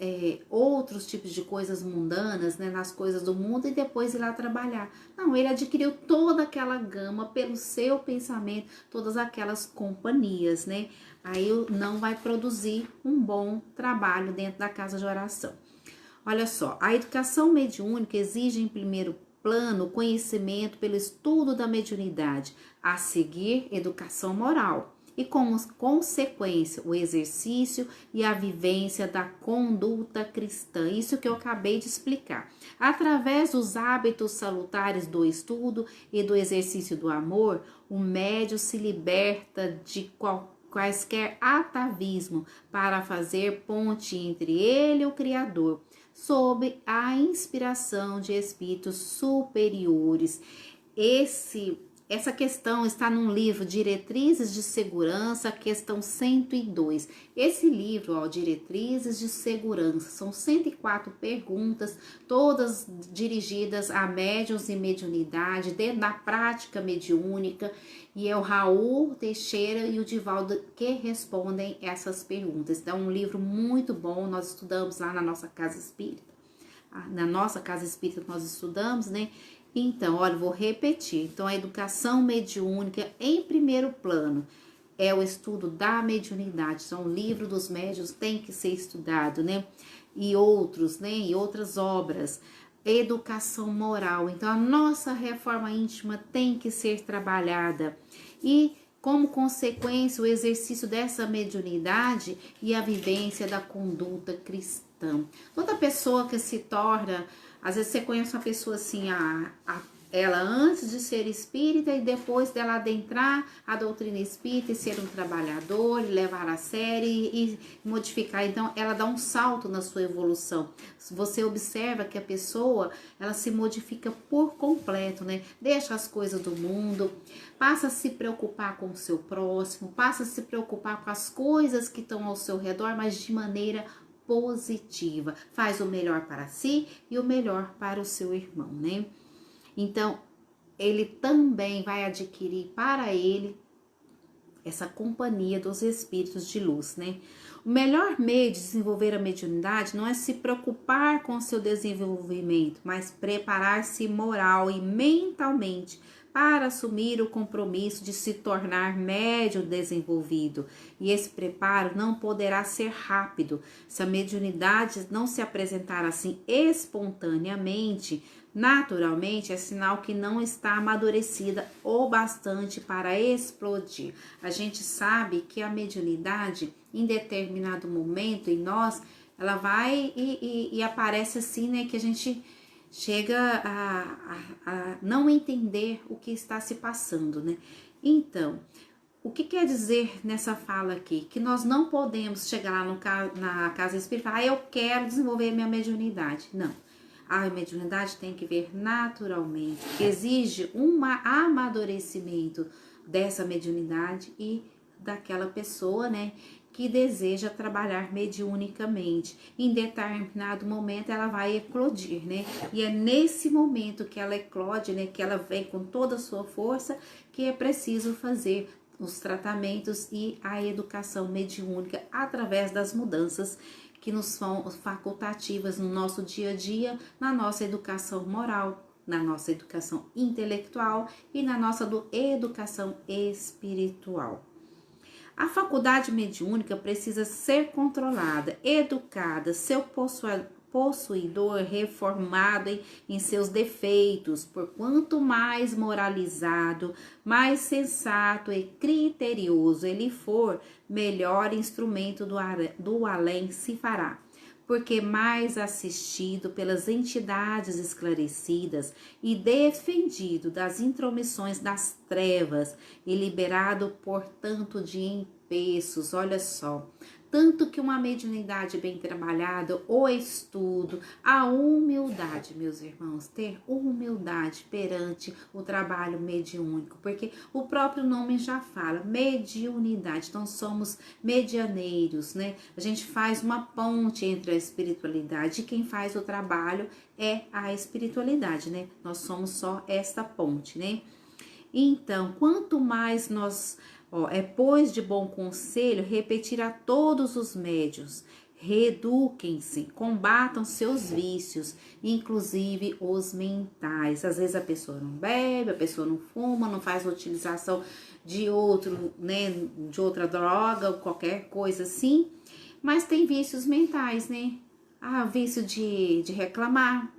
outros tipos de coisas mundanas, né, nas coisas do mundo, e depois ir lá trabalhar. Não, ele adquiriu toda aquela gama pelo seu pensamento, todas aquelas companhias, né? Aí não vai produzir um bom trabalho dentro da casa de oração. Olha só, a educação mediúnica exige em primeiro plano conhecimento pelo estudo da mediunidade, a seguir educação moral e como consequência o exercício e a vivência da conduta cristã. Isso que eu acabei de explicar. Através dos hábitos salutares do estudo e do exercício do amor, o médium se liberta de quaisquer atavismo para fazer ponte entre ele e o Criador, sob a inspiração de espíritos superiores. Essa questão está num livro, Diretrizes de Segurança, questão 102. Esse livro, Diretrizes de Segurança, são 104 perguntas, todas dirigidas a médiuns e mediunidade, dentro da prática mediúnica, e é o Raul Teixeira e o Divaldo que respondem essas perguntas. Então, é um livro muito bom, nós estudamos lá na nossa casa espírita. Na nossa casa espírita nós estudamos, né? Então, olha, vou repetir. Então, a educação mediúnica, em primeiro plano, é o estudo da mediunidade. Então, o livro dos médiuns tem que ser estudado, né? E outros, né? E outras obras. Educação moral. Então, a nossa reforma íntima tem que ser trabalhada. E, como consequência, o exercício dessa mediunidade e a vivência da conduta cristã. Toda pessoa que se torna... Às vezes você conhece uma pessoa assim, ela antes de ser espírita e depois dela adentrar a doutrina espírita e ser um trabalhador, e levar a sério e modificar. Então, ela dá um salto na sua evolução. Você observa que a pessoa, ela se modifica por completo, né? Deixa as coisas do mundo, passa a se preocupar com o seu próximo, passa a se preocupar com as coisas que estão ao seu redor, mas de maneira positiva, faz o melhor para si e o melhor para o seu irmão, né? Então, ele também vai adquirir para ele essa companhia dos espíritos de luz, né? O melhor meio de desenvolver a mediunidade não é se preocupar com o seu desenvolvimento, mas preparar-se moral e mentalmente para assumir o compromisso de se tornar médium desenvolvido. E esse preparo não poderá ser rápido. Se a mediunidade não se apresentar assim espontaneamente, naturalmente, é sinal que não está amadurecida o bastante para explodir. A gente sabe que a mediunidade, em determinado momento em nós, ela vai e aparece assim, né, que a gente chega a não entender o que está se passando, né? Então, o que quer dizer nessa fala aqui? Que nós não podemos chegar lá na casa espírita e falar, eu quero desenvolver minha mediunidade. Não. A mediunidade tem que vir naturalmente. Exige um amadurecimento dessa mediunidade e daquela pessoa, né, que deseja trabalhar mediunicamente. Em determinado momento ela vai eclodir, né? E é nesse momento que ela eclode, né, que ela vem com toda a sua força, que é preciso fazer os tratamentos e a educação mediúnica através das mudanças que nos são facultativas no nosso dia a dia, na nossa educação moral, na nossa educação intelectual e na nossa educação espiritual. A faculdade mediúnica precisa ser controlada, educada, seu possuidor reformado em seus defeitos, por quanto mais moralizado, mais sensato e criterioso ele for, melhor instrumento do além se fará. porque mais assistido pelas entidades esclarecidas e defendido das intromissões das trevas e liberado, portanto, de empeços, olha só. Tanto que uma mediunidade bem trabalhada, o estudo, a humildade, meus irmãos, ter humildade perante o trabalho mediúnico, porque o próprio nome já fala, mediunidade, então somos medianeiros, né? A gente faz uma ponte entre a espiritualidade e quem faz o trabalho é a espiritualidade, né? Nós somos só esta ponte, né? Então, quanto mais nós, pois de bom conselho, repetir a todos os médios, reeduquem-se, combatam seus vícios, inclusive os mentais. Às vezes a pessoa não bebe, a pessoa não fuma, não faz utilização de outro, né, de outra droga ou qualquer coisa assim, mas tem vícios mentais, né? Ah, vício de reclamar,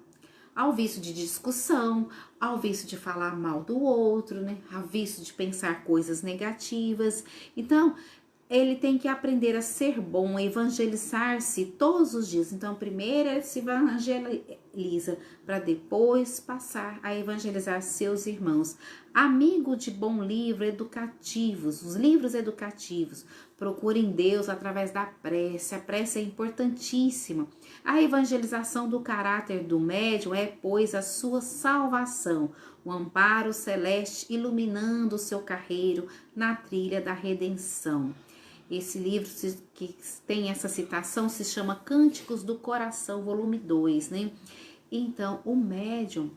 ao vício de discussão, ao vício de falar mal do outro, né? Ao vício de pensar coisas negativas. Então, ele tem que aprender a ser bom, a evangelizar-se todos os dias. Então, primeiro ele se evangeliza para depois passar a evangelizar seus irmãos. Amigo de bom livro educativos, os livros educativos. Procurem Deus através da prece. A prece é importantíssima. A evangelização do caráter do médium é, pois, a sua salvação, o amparo celeste iluminando o seu carreiro na trilha da redenção. Esse livro que tem essa citação se chama Cânticos do Coração, volume 2, né? Então, o médium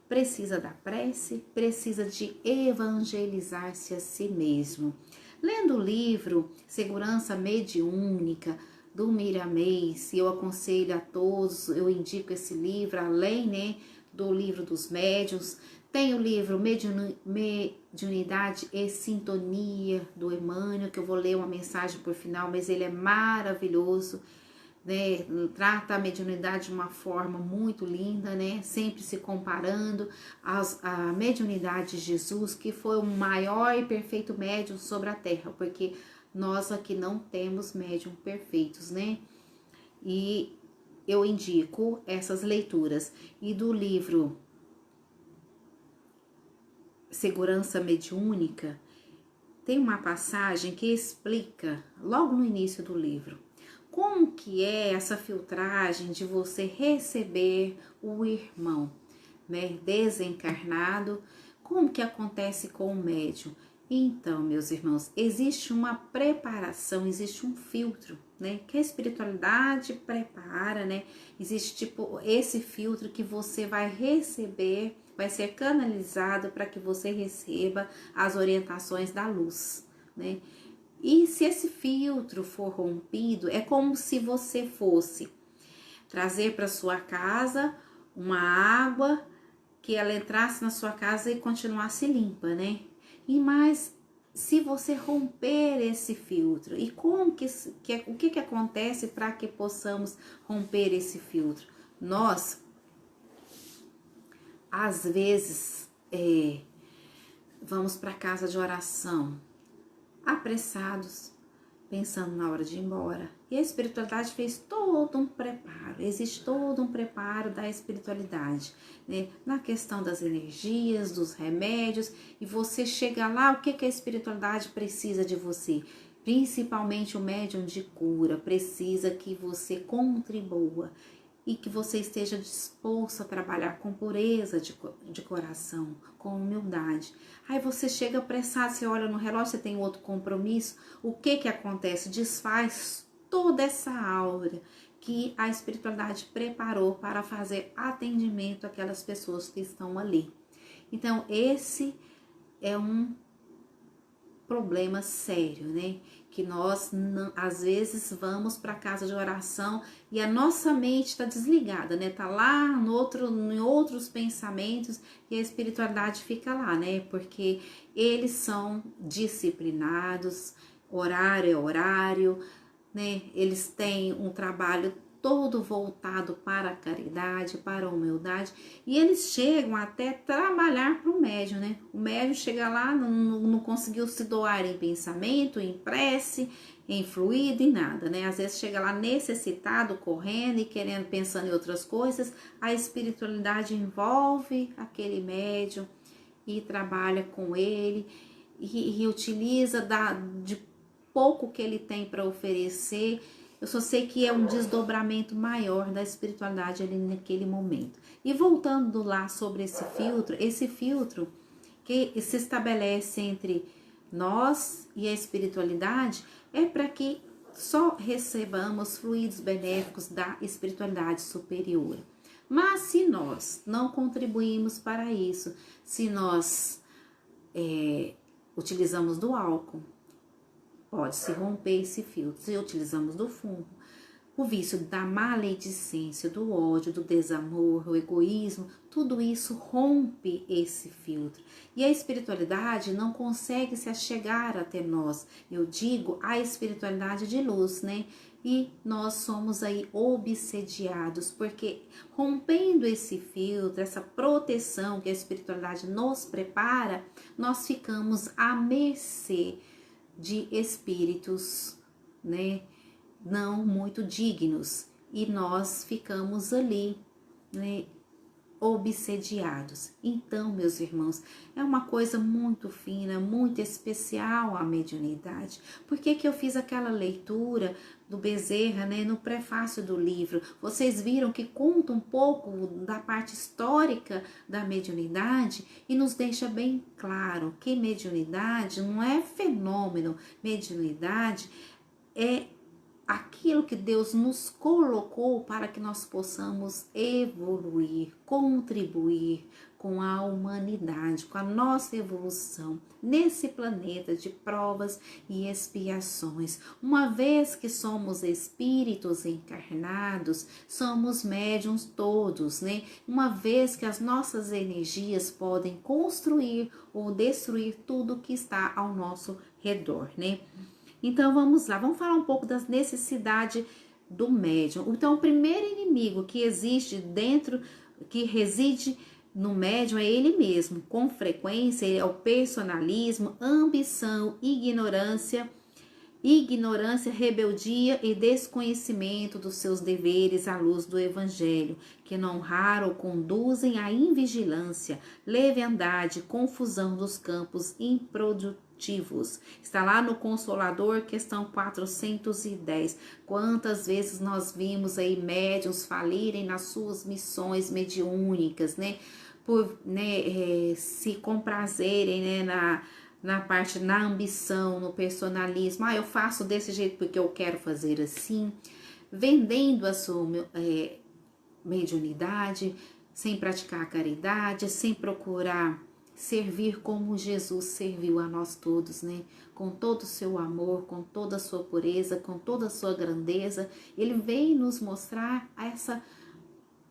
precisa da prece, precisa de evangelizar-se a si mesmo. Lendo o livro Segurança Mediúnica, do Miramês, eu aconselho a todos, eu indico esse livro, além, né, do livro dos médiuns. Tem o livro Mediunidade e Sintonia, do Emmanuel, que eu vou ler uma mensagem por final, mas ele é maravilhoso, né? Trata a mediunidade de uma forma muito linda, né? Sempre se comparando à mediunidade de Jesus, que foi o maior e perfeito médium sobre a terra, porque nós aqui não temos médium perfeitos, né? E eu indico essas leituras. E do livro Segurança Mediúnica, tem uma passagem que explica, logo no início do livro, como que é essa filtragem de você receber o irmão, né, desencarnado, como que acontece com o médium. Então, meus irmãos, existe uma preparação, existe um filtro, né, que a espiritualidade prepara, né, existe tipo esse filtro que você vai receber, vai ser canalizado para que você receba as orientações da luz, né. E se esse filtro for rompido, é como se você fosse trazer para sua casa uma água que ela entrasse na sua casa e continuasse limpa, né? E mais, se você romper esse filtro, e como o que acontece para que possamos romper esse filtro? Nós, às vezes, vamos para a casa de oração, apressados, pensando na hora de ir embora. E a espiritualidade fez todo um preparo, existe todo um preparo da espiritualidade, né? Na questão das energias, dos remédios, e você chega lá, o que a espiritualidade precisa de você? Principalmente o médium de cura, precisa que você contribua e que você esteja disposto a trabalhar com pureza de coração, com humildade. Aí você chega apressado, você olha no relógio, você tem outro compromisso, o que acontece? Desfaz toda essa aura que a espiritualidade preparou para fazer atendimento àquelas pessoas que estão ali. Então, esse é um problema sério, né? Que nós, às vezes, vamos para a casa de oração e a nossa mente está desligada, né? Tá lá em outros pensamentos e a espiritualidade fica lá, né? Porque eles são disciplinados, horário é horário, né? Eles têm um trabalho todo voltado para a caridade, para a humildade, e eles chegam até trabalhar para o médium, né? O médium chega lá, não conseguiu se doar em pensamento, em prece, em fluido, em nada, né? Às vezes chega lá necessitado, correndo e querendo, pensando em outras coisas, a espiritualidade envolve aquele médium e trabalha com ele e utiliza de pouco que ele tem para oferecer. Eu só sei que é um desdobramento maior da espiritualidade ali naquele momento. E voltando lá sobre esse filtro que se estabelece entre nós e a espiritualidade é para que só recebamos fluidos benéficos da espiritualidade superior. Mas se nós não contribuímos para isso, se nós utilizamos do álcool, pode-se romper esse filtro. Se utilizamos do fumo, o vício da maledicência, do ódio, do desamor, o egoísmo, tudo isso rompe esse filtro. E a espiritualidade não consegue se achegar até nós. Eu digo a espiritualidade de luz, né? E nós somos aí obsediados, porque rompendo esse filtro, essa proteção que a espiritualidade nos prepara, nós ficamos à mercê de espíritos, né, não muito dignos, e nós ficamos ali, né, obsediados. Então, meus irmãos, é uma coisa muito fina, muito especial a mediunidade. Por que que eu fiz aquela leitura do Bezerra, né, no prefácio do livro? Vocês viram que conta um pouco da parte histórica da mediunidade e nos deixa bem claro que mediunidade não é fenômeno, mediunidade é aquilo que Deus nos colocou para que nós possamos evoluir, contribuir com a humanidade, com a nossa evolução nesse planeta de provas e expiações. Uma vez que somos espíritos encarnados, somos médiuns todos, né? Uma vez que as nossas energias podem construir ou destruir tudo que está ao nosso redor, né? Então vamos lá, vamos falar um pouco das necessidades do médium. Então o primeiro inimigo que existe dentro, que reside no médium é ele mesmo. Com frequência é o personalismo, ambição, ignorância, rebeldia e desconhecimento dos seus deveres à luz do evangelho, que não raro conduzem à invigilância, leviandade, confusão dos campos improdutivos. Está lá no Consolador, questão 410. Quantas vezes nós vimos aí médiuns falirem nas suas missões mediúnicas, né? Por se comprazerem, né, na parte, na ambição, no personalismo. Eu faço desse jeito porque eu quero fazer assim. Vendendo a sua mediunidade, sem praticar a caridade, sem procurar servir como Jesus serviu a nós todos, né? Com todo o seu amor, com toda a sua pureza, com toda a sua grandeza. Ele veio nos mostrar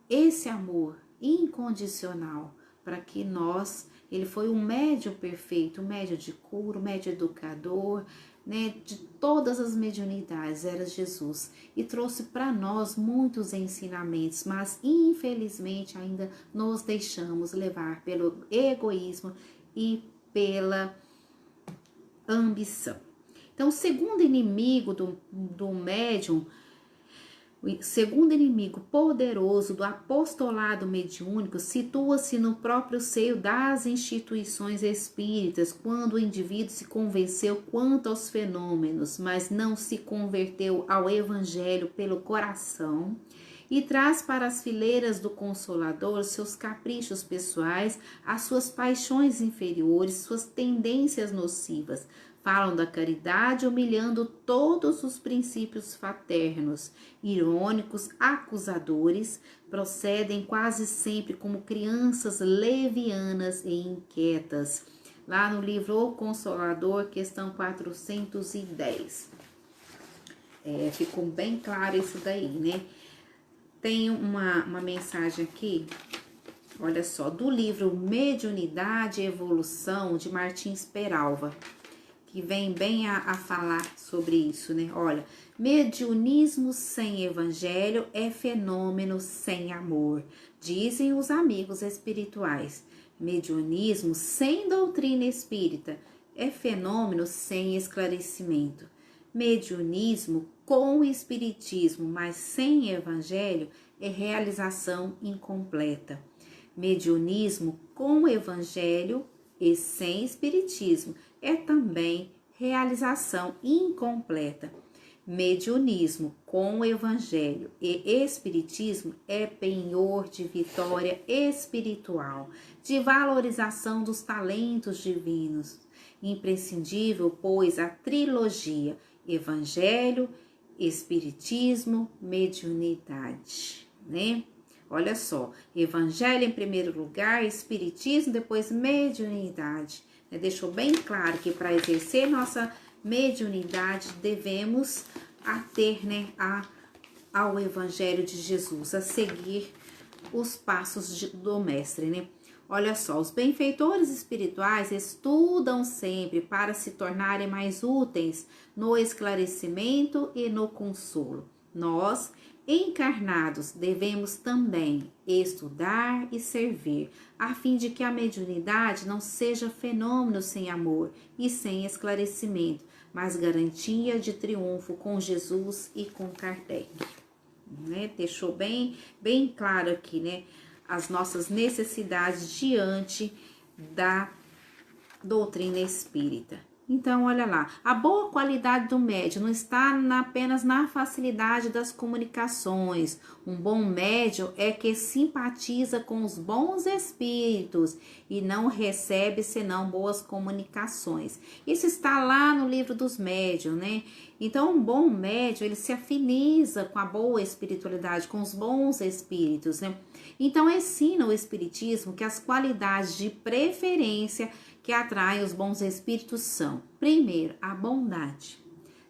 esse amor incondicional para que nós... Ele foi um médium perfeito, um médium de cura, um médium educador, né? De todas as mediunidades, era Jesus. E trouxe para nós muitos ensinamentos, mas infelizmente ainda nos deixamos levar pelo egoísmo e pela ambição. Então, o segundo inimigo do médium, o segundo inimigo poderoso do apostolado mediúnico situa-se no próprio seio das instituições espíritas, quando o indivíduo se convenceu quanto aos fenômenos, mas não se converteu ao evangelho pelo coração, e traz para as fileiras do Consolador seus caprichos pessoais, as suas paixões inferiores, suas tendências nocivas. Falam da caridade, humilhando todos os princípios fraternos, irônicos, acusadores, procedem quase sempre como crianças levianas e inquietas. Lá no livro O Consolador, questão 410. Ficou bem claro isso daí, né? Tem uma mensagem aqui, olha só, do livro Mediunidade e Evolução, de Martins Peralva, que vem bem a falar sobre isso, né? Olha, mediunismo sem evangelho é fenômeno sem amor, dizem os amigos espirituais. Mediunismo sem doutrina espírita é fenômeno sem esclarecimento. Mediunismo com espiritismo, mas sem evangelho, é realização incompleta. Mediunismo com evangelho e sem espiritismo é também realização incompleta. Mediunismo com evangelho e espiritismo é penhor de vitória espiritual, de valorização dos talentos divinos. Imprescindível, pois, a trilogia evangelho, espiritismo, mediunidade, né? Olha só, evangelho em primeiro lugar, espiritismo, depois mediunidade. Deixou bem claro que para exercer nossa mediunidade devemos ater, né, ao evangelho de Jesus, a seguir os passos do mestre, né? Olha só, os benfeitores espirituais estudam sempre para se tornarem mais úteis no esclarecimento e no consolo. Nós, encarnados, devemos também estudar e servir, a fim de que a mediunidade não seja fenômeno sem amor e sem esclarecimento, mas garantia de triunfo com Jesus e com Kardec. Né? Deixou bem claro aqui, né, as nossas necessidades diante da doutrina espírita. Então, olha lá, a boa qualidade do médium não está apenas na facilidade das comunicações. Um bom médium é que simpatiza com os bons espíritos e não recebe senão boas comunicações. Isso está lá no livro dos médiuns, né? Então, um bom médium, ele se afiniza com a boa espiritualidade, com os bons espíritos, né? Então, ensina o espiritismo que as qualidades de preferência que atraem os bons espíritos são: primeiro, a bondade;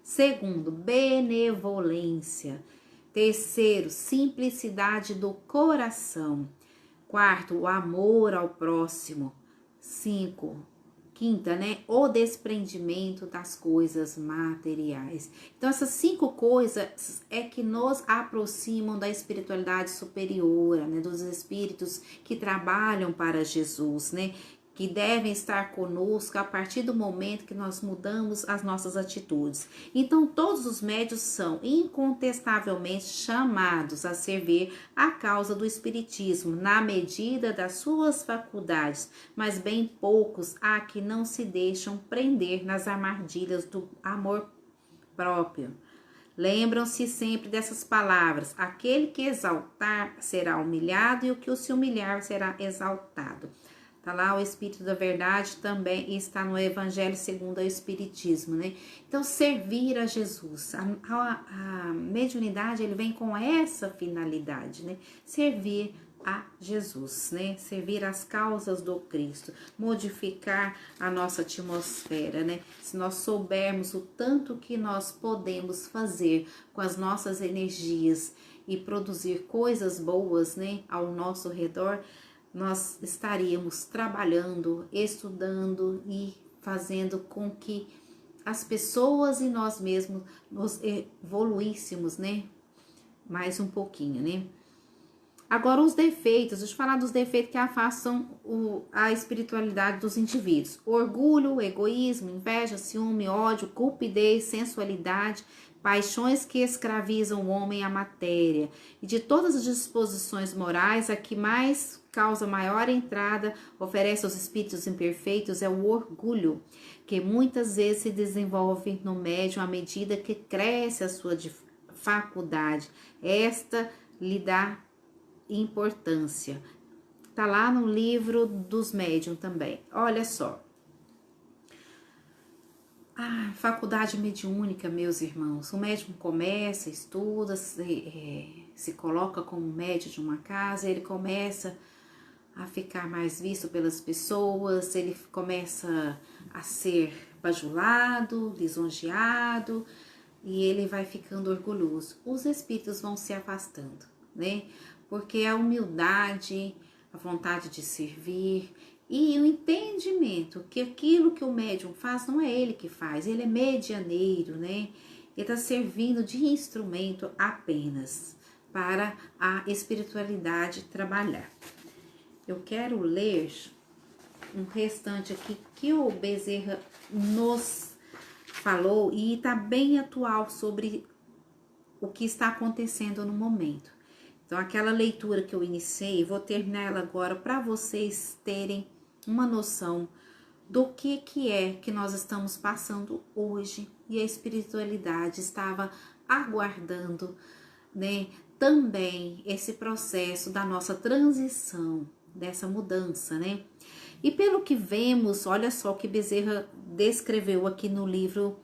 segundo, benevolência; terceiro, simplicidade do coração; quarto, o amor ao próximo; quinta, né, o desprendimento das coisas materiais. Então, essas 5 coisas é que nos aproximam da espiritualidade superior, né, dos espíritos que trabalham para Jesus, né, que devem estar conosco a partir do momento que nós mudamos as nossas atitudes. Então, todos os médios são incontestavelmente chamados a servir a causa do espiritismo na medida das suas faculdades, mas bem poucos há que não se deixam prender nas armadilhas do amor próprio. Lembram-se sempre dessas palavras: aquele que exaltar será humilhado e o que se humilhar será exaltado. Tá lá o Espírito da Verdade, também está no Evangelho segundo o Espiritismo, né? Então, servir a Jesus. A mediunidade, ele vem com essa finalidade, né? Servir a Jesus, né? Servir as causas do Cristo, modificar a nossa atmosfera, né? Se nós soubermos o tanto que nós podemos fazer com as nossas energias e produzir coisas boas, né, ao nosso redor, nós estaríamos trabalhando, estudando e fazendo com que as pessoas e nós mesmos nos evoluíssemos, né? Mais um pouquinho, né? Agora, os defeitos, deixa eu falar dos defeitos que afastam a espiritualidade dos indivíduos: orgulho, egoísmo, inveja, ciúme, ódio, cupidez, sensualidade, paixões que escravizam o homem à matéria. E de todas as disposições morais, a que mais causa maior entrada, oferece aos espíritos imperfeitos, é o orgulho, que muitas vezes se desenvolve no médium à medida que cresce a sua faculdade. Esta lhe dá importância. Tá lá no livro dos médiuns também. Olha só. A faculdade mediúnica, meus irmãos. O médium começa, estuda, se coloca como médium de uma casa, ele começa a ficar mais visto pelas pessoas, ele começa a ser bajulado, lisonjeado, e ele vai ficando orgulhoso. Os espíritos vão se afastando, né? Porque a humildade, a vontade de servir E o entendimento que aquilo que o médium faz não é ele que faz, ele é medianeiro, né? Ele está servindo de instrumento apenas para a espiritualidade trabalhar. Eu quero ler um restante aqui que o Bezerra nos falou e está bem atual sobre o que está acontecendo no momento. Então, aquela leitura que eu iniciei, vou terminar ela agora para vocês terem uma noção do que é que nós estamos passando hoje, e a espiritualidade estava aguardando, né, também esse processo da nossa transição, dessa mudança, né? E pelo que vemos, olha só o que Bezerra descreveu aqui no livro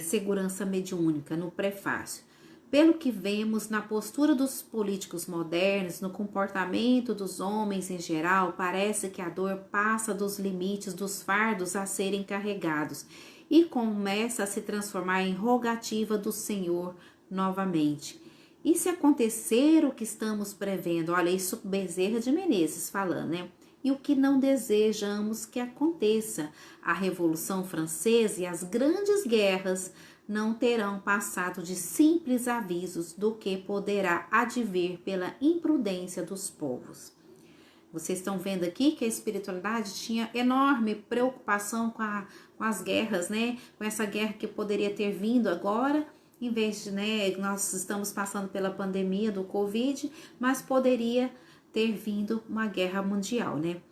Segurança Mediúnica, no prefácio. Pelo que vemos na postura dos políticos modernos, no comportamento dos homens em geral, parece que a dor passa dos limites dos fardos a serem carregados e começa a se transformar em rogativa do Senhor novamente. E se acontecer o que estamos prevendo, olha isso Bezerra de Menezes falando, né? E o que não desejamos que aconteça, a Revolução Francesa e as grandes guerras não terão passado de simples avisos do que poderá advir pela imprudência dos povos. Vocês estão vendo aqui que a espiritualidade tinha enorme preocupação com as guerras, né? Com essa guerra que poderia ter vindo agora, em vez de, né, nós estamos passando pela pandemia do Covid, mas poderia ter vindo uma guerra mundial, né?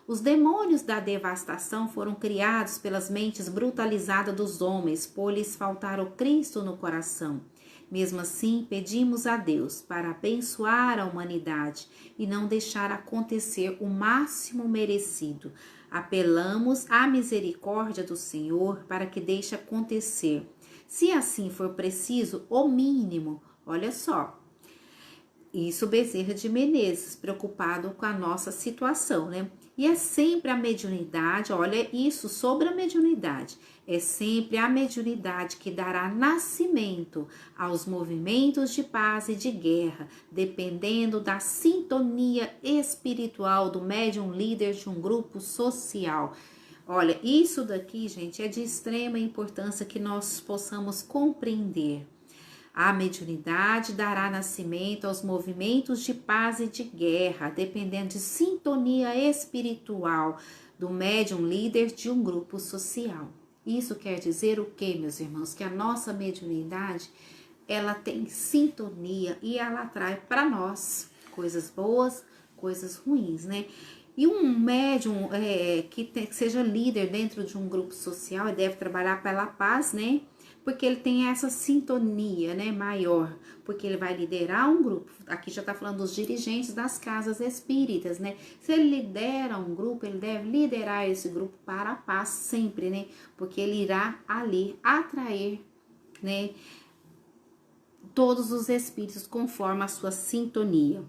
Os demônios da devastação foram criados pelas mentes brutalizadas dos homens, por lhes faltar o Cristo no coração. Mesmo assim, pedimos a Deus para abençoar a humanidade e não deixar acontecer o máximo merecido. Apelamos à misericórdia do Senhor para que deixe acontecer, se assim for preciso, o mínimo. Olha só, isso Bezerra de Menezes, preocupado com a nossa situação, né? E é sempre a mediunidade, olha isso sobre a mediunidade, é sempre a mediunidade que dará nascimento aos movimentos de paz e de guerra, dependendo da sintonia espiritual do médium líder de um grupo social. Olha, isso daqui, gente, é de extrema importância que nós possamos compreender. A mediunidade dará nascimento aos movimentos de paz e de guerra, dependendo de sintonia espiritual do médium líder de um grupo social. Isso quer dizer o quê, meus irmãos? Que a nossa mediunidade, ela tem sintonia e ela atrai para nós coisas boas, coisas ruins, né? E um médium que seja líder dentro de um grupo social deve trabalhar pela paz, né? Porque ele tem essa sintonia, né, maior, porque ele vai liderar um grupo. Aqui já está falando dos dirigentes das casas espíritas, né? Se ele lidera um grupo, ele deve liderar esse grupo para a paz sempre, né? Porque ele irá ali atrair, né, todos os espíritos conforme a sua sintonia.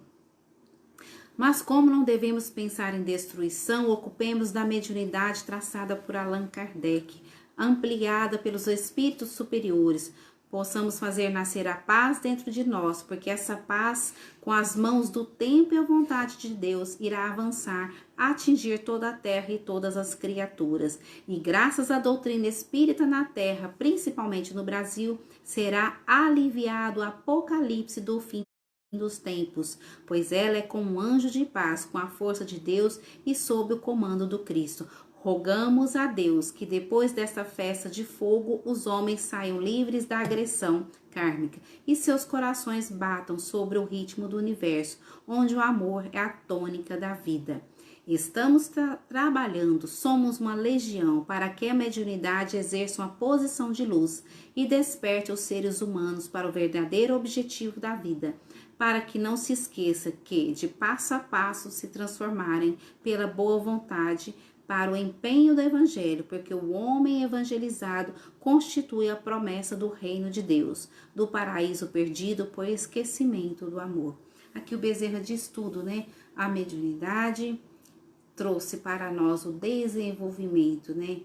Mas como não devemos pensar em destruição, ocupemos da mediunidade traçada por Allan Kardec, ampliada pelos espíritos superiores, possamos fazer nascer a paz dentro de nós, porque essa paz, com as mãos do tempo e a vontade de Deus, irá avançar, atingir toda a terra e todas as criaturas. E graças à doutrina espírita na terra, principalmente no Brasil, será aliviado o apocalipse do fim dos tempos, pois ela é como um anjo de paz, com a força de Deus e sob o comando do Cristo. Rogamos a Deus que depois desta festa de fogo os homens saiam livres da agressão kármica e seus corações batam sobre o ritmo do universo, onde o amor é a tônica da vida. Estamos trabalhando, somos uma legião para que a mediunidade exerça uma posição de luz e desperte os seres humanos para o verdadeiro objetivo da vida, para que não se esqueça que, de passo a passo, se transformarem pela boa vontade para o empenho do Evangelho, porque o homem evangelizado constitui a promessa do reino de Deus, do paraíso perdido por esquecimento do amor. Aqui o Bezerra diz tudo, né? A mediunidade trouxe para nós o desenvolvimento, né?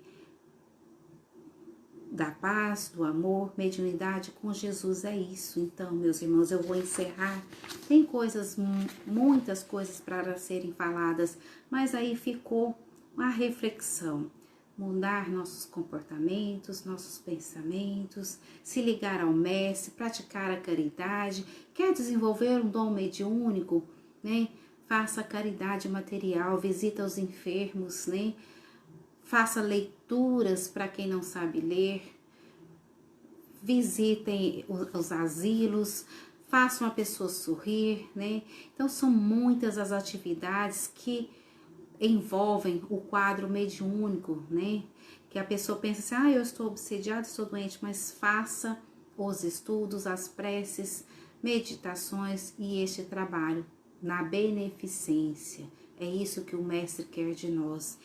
da paz, do amor. Mediunidade com Jesus é isso. Então, meus irmãos, eu vou encerrar. Tem coisas, muitas coisas para serem faladas, mas aí ficou a reflexão. Mudar nossos comportamentos, nossos pensamentos, se ligar ao mestre, praticar a caridade. Quer desenvolver um dom mediúnico, né? Faça caridade material, visita os enfermos, né? Faça leituras para quem não sabe ler, visitem os asilos, façam a pessoa sorrir, né? Então são muitas as atividades que envolvem o quadro mediúnico, né? Que a pessoa pensa assim, eu estou obsediada, estou doente, mas faça os estudos, as preces, meditações e este trabalho na beneficência. É isso que o mestre quer de nós.